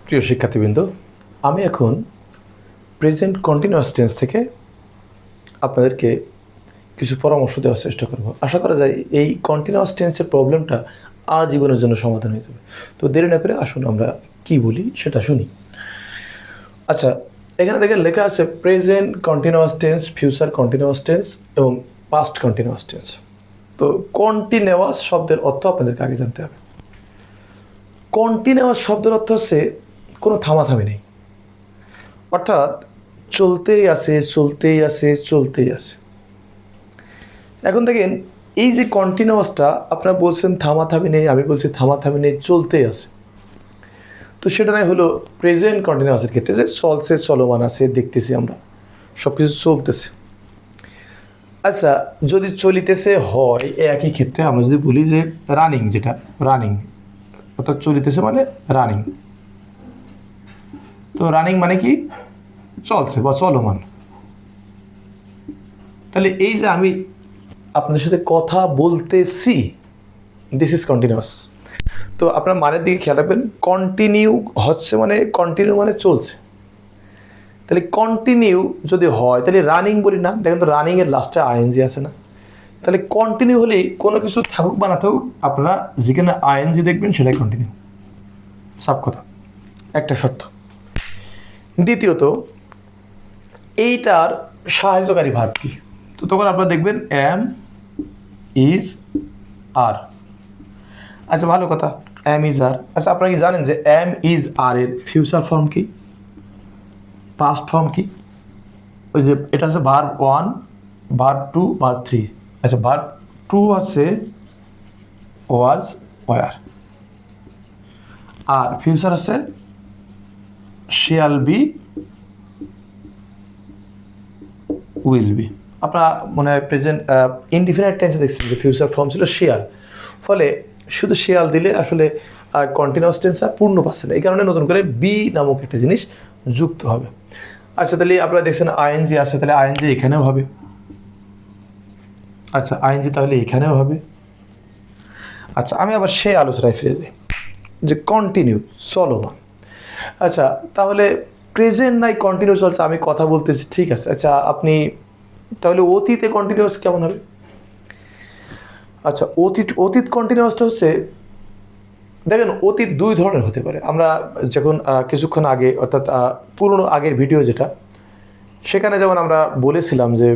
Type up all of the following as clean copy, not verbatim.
প্রিয় শিক্ষার্থীবৃন্দ, আমি এখন প্রেজেন্ট কন্টিনিউয়াস টেন্স থেকে আপনাদেরকে কিছু পরামর্শ দেওয়ার চেষ্টা করব। আশা করা যায় এই কন্টিনিউয়াস টেন্সের প্রবলেমটা আজীবনের জন্য সমাধান হয়ে যাবে। তো দেরি না করে আসুন আমরা কি বলি সেটা শুনি। আচ্ছা, এখানে দেখেন লেখা আছে present continuous tense, future continuous tense এবং পাস্ট কন্টিনিউয়াস টেন্স। তো কন্টিনিউয়াস শব্দের অর্থ আপনাদেরকে আগে জানতে হবে। কন্টিনিউয়াস শব্দের অর্থ হচ্ছে কোনো থামাথামি নেই, অর্থাৎ চলতেই আছে চলতেই আছে চলতেই আছে। এখন দেখেন এই যে কন্টিনিউয়াসটা আপনারা বলছেন থামাথামি নেই, আমি বলছি থামাথামি নেই, চলতেই আছে। তো সেটা নয় হলো প্রেজেন্ট কন্টিনিউয়াসের ক্ষেত্রে যে চলছে, চলমান আছে, দেখতেছি আমরা সব কিছু চলতেছে। আচ্ছা, যদি চলিতেছে হয় একই ক্ষেত্রে আমরা যদি বলি যে রানিং, যেটা রানিং অর্থাৎ চলিতেছে মানে রানিং। তো রানিং মানে কি? চলছে বা চলমান। তাহলে এই যে আমি আপনাদের সাথে কথা বলতেছি, দিস ইজ কন্টিনিউয়াস। তো আপনার মানের দিকে খেয়াল রাখবেন, কন্টিনিউ হচ্ছে মানে কন্টিনিউ মানে চলছে। তাহলে কন্টিনিউ যদি হয় তাহলে রানিং বলি না, দেখেন তো রানিংয়ের লাস্টে আইএনজি আছে না? তাহলে কন্টিনিউ হলেই কোনো কিছু থাকুক বা না থাকুক আপনারা যেখানে আইএনজি দেখবেন সেটাই কন্টিনিউ। সব কথা, একটা শর্ত। দ্বিতীয়ত এইটার সাহায্যকারী ভার্ব কি? তো তখন আপনারা দেখবেন এম, ইজ, আর। আচ্ছা, ভালো কথা, এম ইজ আর। আচ্ছা, আপনারা কি জানেন যে এম ইজ আর এর ফিউচার ফর্ম কি, পাস্ট ফর্ম কি? ওই যে এটা হচ্ছে ভার্ব 1, ভার্ব 2, ভার্ব 3। আচ্ছা, ভার্ব 2 হচ্ছে ওয়াজ, ওয়ার, আর ফিউচার হচ্ছে শ্যাল বি, উইল বি। আপনারা মনে হয় প্রেজেন্ট ইনডিফিনিট টেন্সে দেখছেন যে ফিউচার ফর্ম ছিল শিয়াল, ফলে শুধু শিয়াল দিলে আসলে কন্টিনিউয়াস টেন্স আর পূর্ণ পাচ্ছে না। এই কারণে নতুন করে বি নামক একটা জিনিস যুক্ত হবে। আচ্ছা, তাহলে আপনারা দেখছেন আইএনজি আছে, তাহলে আইএনজি এখানেও হবে। আচ্ছা, আইএনজি তাহলে এখানেও হবে। আচ্ছা, আমি আবার সেই আলোচনায় ফিরে যাই যে কন্টিনিউ, চলমান। আচ্ছা, তাহলে প্রেজেন্ট নাই কন্টিনিউ চলছে, আমি কথা বলতেছি, ঠিক আছে। আচ্ছা, আপনি তাহলে অতীতে কন্টিনিউয়াস কেমন হবে? আচ্ছা, অতীত কন্টিনিউয়াসটা হচ্ছে, দেখেন অতীত দুই ধরনের হতে পারে। আমরা যখন কিছুক্ষণ আগে অর্থাৎ পুরনো আগের ভিডিও যেটা, সেখানে যেমন আমরা বলেছিলাম যে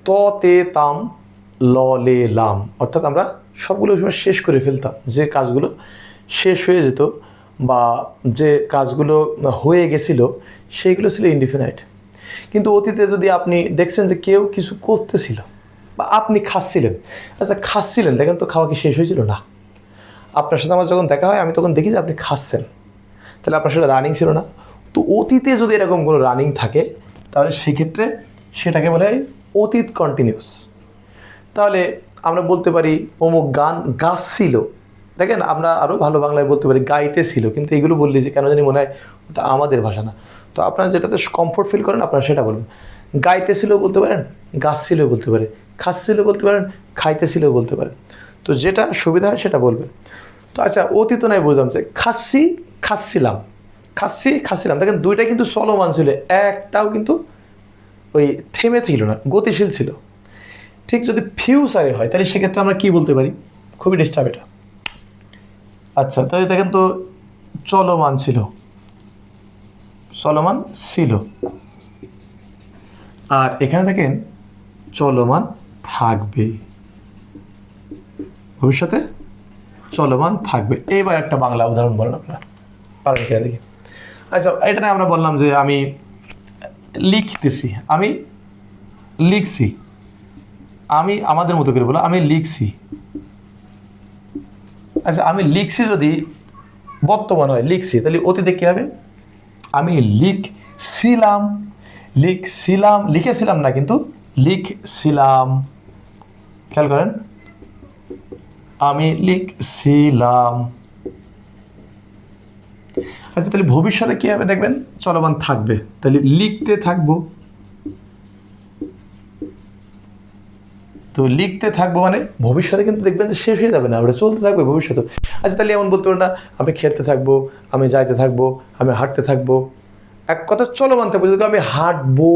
ত তে তাম ল লে লাম, অর্থাৎ আমরা সবগুলো সময় শেষ করে ফেলতাম। যে কাজগুলো শেষ হয়ে যেত বা যে কাজগুলো হয়ে গেছিল সেইগুলো ছিল ইনডিফিনাইট। কিন্তু অতীতে যদি আপনি দেখছেন যে কেউ কিছু করতেছিল বা আপনি খাচ্ছিলেন, আচ্ছা খাচ্ছিলেন, দেখেন তো খাওয়া কি শেষ হয়েছিল? না। আপনার সাথে আমার যখন দেখা হয় আমি তখন দেখি যে আপনি খাচ্ছেন, তাহলে আপনার সাথে রানিং ছিল না? তো অতীতে যদি এরকম কোনো রানিং থাকে তাহলে সেক্ষেত্রে সেটাকে বলে হয় অতীত কন্টিনিউয়াস। তাহলে আমরা বলতে পারি অমুক গান গাচ্ছিল, দেখেন আমরা আরও ভালো বাংলায় বলতে পারি গাইতেছিল, কিন্তু এগুলো বললে যে কেন জানি মনে হয় ওটা আমাদের ভাষা না। তো আপনারা যেটাতে কমফোর্ট ফিল করেন আপনারা সেটা বলুন। গাইতেছিল বলতে পারেন, গাচ্ছিল বলতে পারে, খাচ্ছিল বলতে পারেন, খাইতেছিল বলতে পারেন। তো যেটা সুবিধা হয় সেটা বলবেন। তো আচ্ছা, অতীত নয় বুঝলাম যে খাচ্ছি, খাচ্ছিলাম, খাচ্ছি, খাচ্ছিলাম, দেখেন দুইটা কিন্তু চলমান ছিল, একটাও কিন্তু ওই থেমে ছিল না, গতিশীল ছিল। ঠিক যদি ফিউচারে হয় তাহলে সেক্ষেত্রে আমরা কি বলতে পারি? খুবই ডিস্টার্ব এটা। আচ্ছা, তাহলে দেখেন তো চলমান ছিল, চলমান ছিল, আর এখানে দেখেন চলমান থাকবে, ভবিষ্যতে চলমান থাকবে। এইবার একটা বাংলা উদাহরণ বলেন আপনারা, পারেন কিনা দেখি। আচ্ছা, এটা নিয়ে আমরা বললাম যে আমি লিখতেছি, আমি লিখছি, আমি আমাদের মতো করে বলো আমি লিখছি। আচ্ছা, আমি লিখছি যদি বর্তমান হয় লিখছি, তাহলে অতীতে কী হবে? আমি লিখছিলাম, লিখছিলাম, লিখেছিলাম না কিন্তু লিখছিলাম। খেয়াল করেন, আমি লিখছিলাম। আচ্ছা, তাহলে ভবিষ্যতে কী হবে দেখবেন? চলমান থাকবে, তাহলে লিখতে থাকবো। তো লিখতে থাকবো মানে ভবিষ্যতে কিন্তু দেখবেন যে শেষ হয়ে যাবে না, ওটা চলতে থাকবে ভবিষ্যতে। আচ্ছা তাহলে এমন বলতে পারো না আমি খেলতে থাকবো, আমি যাইতে থাকবো, আমি হাঁটতে থাকবো, এক কথা চলমান থাকবো। যদি আমি হাঁটবো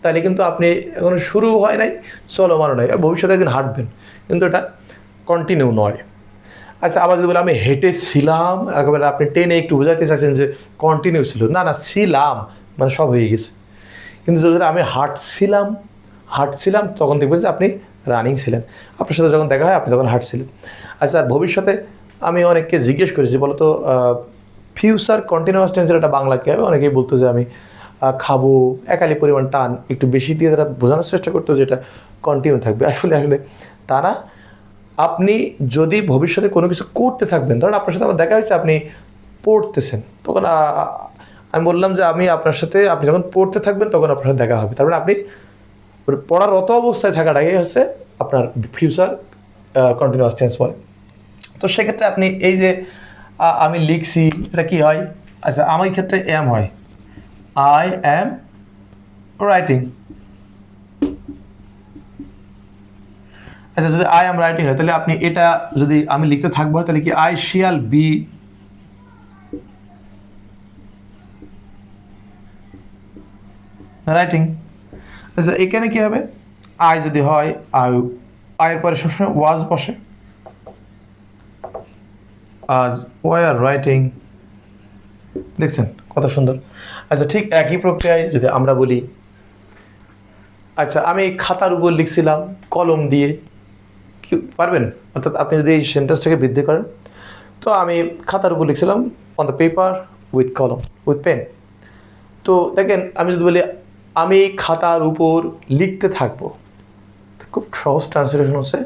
তাহলে কিন্তু আপনি এখন শুরু হয় নাই, চলমানও নাই, ভবিষ্যতে একদিন হাঁটবেন, কিন্তু এটা কন্টিনিউ নয়। আচ্ছা আবার যদি বলে আমি হেঁটেছিলাম, একেবারে আপনি টেনে একটু বোঝাতে চাচ্ছেন যে কন্টিনিউ ছিল, না না ছিলাম মানে সব হয়ে গেছে। কিন্তু যদি আমি হাঁটছিলাম তখন দেখবেন যে আপনি রানিং ছিলেন, আপনার সাথে যখন দেখা হয় আপনি তখন হাঁটছিলেন। আচ্ছা আর ভবিষ্যতে আমি অনেককে জিজ্ঞেস করেছি বলতো ফিউচার কন্টিনিউয়াস টেন্সের একটা বাংলা কী হবে, অনেকেই বলতো যে আমি খাবো, একালি পরিমাণ টান একটু বেশি দিয়ে তারা বোঝানোর চেষ্টা করতো যে এটা কন্টিনিউ থাকবে। আসলে তারা আপনি যদি ভবিষ্যতে কোনো কিছু করতে থাকবেন, ধরুন আপনার সাথে আমার দেখা হয়েছে আপনি পড়তেছেন, তখন আমি বললাম যে আমি আপনার সাথে, আপনি যখন পড়তে থাকবেন তখন আপনার সাথে দেখা হবে, তারপরে আপনি পড়ারত অবস্থায় থাকাটাই হচ্ছে আপনার ফিউচার কন্টিনিউয়াস টেন্স বলে। তো সেক্ষেত্রে আপনি এই যে আমি লিখছি এটা কি হয়, আচ্ছা আমার ক্ষেত্রে এম হয়, আই অ্যাম রাইটিং। আচ্ছা যদি আই অ্যাম রাইটিং হয় তাহলে আপনি এটা যদি আমি লিখতে থাকবো তাহলে কি আই শিয়াল বি রাইটিং। আচ্ছা এখানে কি হবে, আই যদি হয় আয়ের পরে সবসময় ওয়াজ বসে, আজ ওয়ার রাইটিং, দেখছেন কত সুন্দর। আচ্ছা ঠিক একই প্রক্রিয়ায় যদি আমরা বলি, আচ্ছা আমি খাতার উপর লিখছিলাম কলম দিয়ে, কি পারবেন? অর্থাৎ আপনি যদি এই সেন্টেন্সটাকে বৃদ্ধি করেন, তো আমি খাতার উপর লিখছিলাম অন দ্য পেপার উইথ কলম উইথ পেন। তো দেখেন আমি যদি বলি আমি খাতার উপর লিখতে থাকবো, খুব সহজ ট্রান্সলেশন হচ্ছে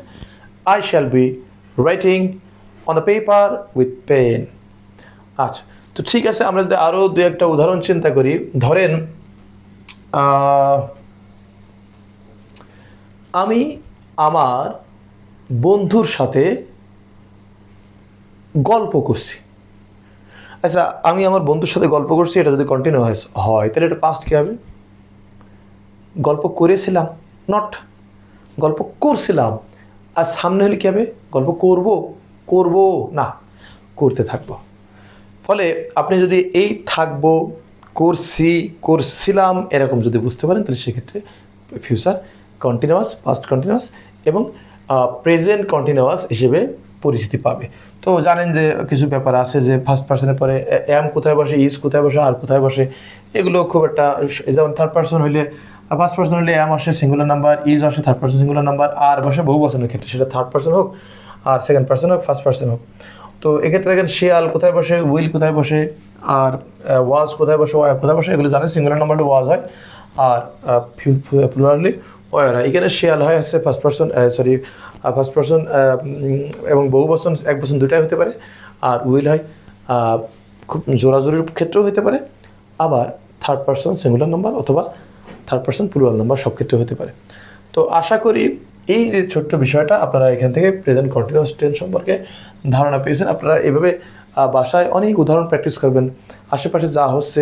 I shall be writing on the paper with pen. আচ্ছা তো ঠিক আছে, আমরা যদি আরও দু একটা উদাহরণ চিন্তা করি, ধরেন আমি আমার বন্ধুর সাথে গল্প করছি। আচ্ছা আমি আমার বন্ধুর সাথে গল্প করছি, এটা যদি কন্টিনিউ হয় তাহলে এটা পাস্ট কী হবে? গল্প করেছিলাম, নট গল্প করছিলাম। আর সামনে হলে কী হবে? গল্প করব না, করতে থাকবো। ফলে আপনি যদি এই থাকবো, করছিলাম এরকম যদি বুঝতে পারেন, তাহলে সেক্ষেত্রে ফিউচার কন্টিনিউয়াস, পাস্ট কন্টিনিউয়াস এবং প্রেজেন্ট কন্টিনিউয়াস হিসেবে পরিচিতি পাবে। তো জানেন যে কিছু ব্যাপার আছে যে ফার্স্ট পার্সনের পরে অ্যাম কোথায় বসে, ইজ কোথায় বসে, আর কোথায় বসে, এগুলো খুব একটা, যেমন থার্ড পার্সন হইলে, ফার্স্ট পার্সন হলে অ্যাম আসে সিঙ্গুলার নাম্বার, ইজ আসে থার্ড পার্সন সিঙ্গুলার নাম্বার, আর বসে বহু বচনের ক্ষেত্রে, সেটা থার্ড পার্সন হোক আর সেকেন্ড পার্সন হোক, ফার্স্ট পার্সন হোক। তো এক্ষেত্রে দেখেন শিয়াল কোথায় বসে, উইল কোথায় বসে, আর ওয়াজ কোথায় বসে, ওয়ার কোথায় বসে, এগুলো জানেন। সিঙ্গুলার নাম্বারটা ওয়াজ হয় আর প্লুরালি ওয়ার হয়। এখানে শিয়াল হয় হচ্ছে ফার্স্ট পার্সন, ফার্স্ট পার্সন এবং বহু বচন, এক বচন দুটাই হতে পারে। আর উইল হয় খুব জোরাজোরির ক্ষেত্রেও হতে পারে, আবার থার্ড পার্সন সিঙ্গুলার নাম্বার অথবা থার্ড পার্সন প্লুরাল নাম্বার সব ক্ষেত্রে হতে পারে। তো আশা করি এই যে ছোট্ট বিষয়টা আপনারা এখান থেকে প্রেজেন্ট কন্টিনিউয়াস টেন্স সম্পর্কে ধারণা পেয়েছেন। আপনারা এভাবে বাসায় অনেক উদাহরণ প্র্যাকটিস করবেন, আশেপাশে যা হচ্ছে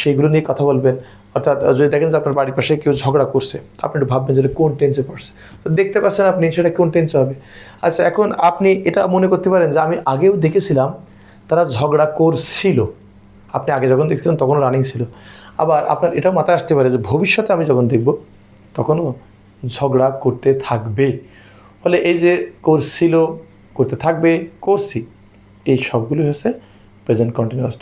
সেইগুলো নিয়ে কথা বলবেন। অর্থাৎ যদি দেখেন যে আপনার বাড়ির পাশে কেউ ঝগড়া করছে, আপনি একটু ভাববেন যে কোন টেন্সে পড়ছে, তো দেখতে পাচ্ছেন আপনি সেটা কোন টেন্সে হবে। আচ্ছা এখন আপনি এটা মনে করতে পারেন যে আমি আগেও দেখেছিলাম তারা ঝগড়া করছিল, আপনি আগে যখন দেখছিলেন তখনও রানিং ছিল। আবার আপনার এটাও মাথায় আসতে পারে যে ভবিষ্যতে আমি যখন দেখব তখনও ঝগড়া করতে থাকবে। ফলে এই যে করছিল, করতে থাকবে, করছি, এই সবগুলোই হচ্ছে প্রেজেন্ট কন্টিনিউয়াস।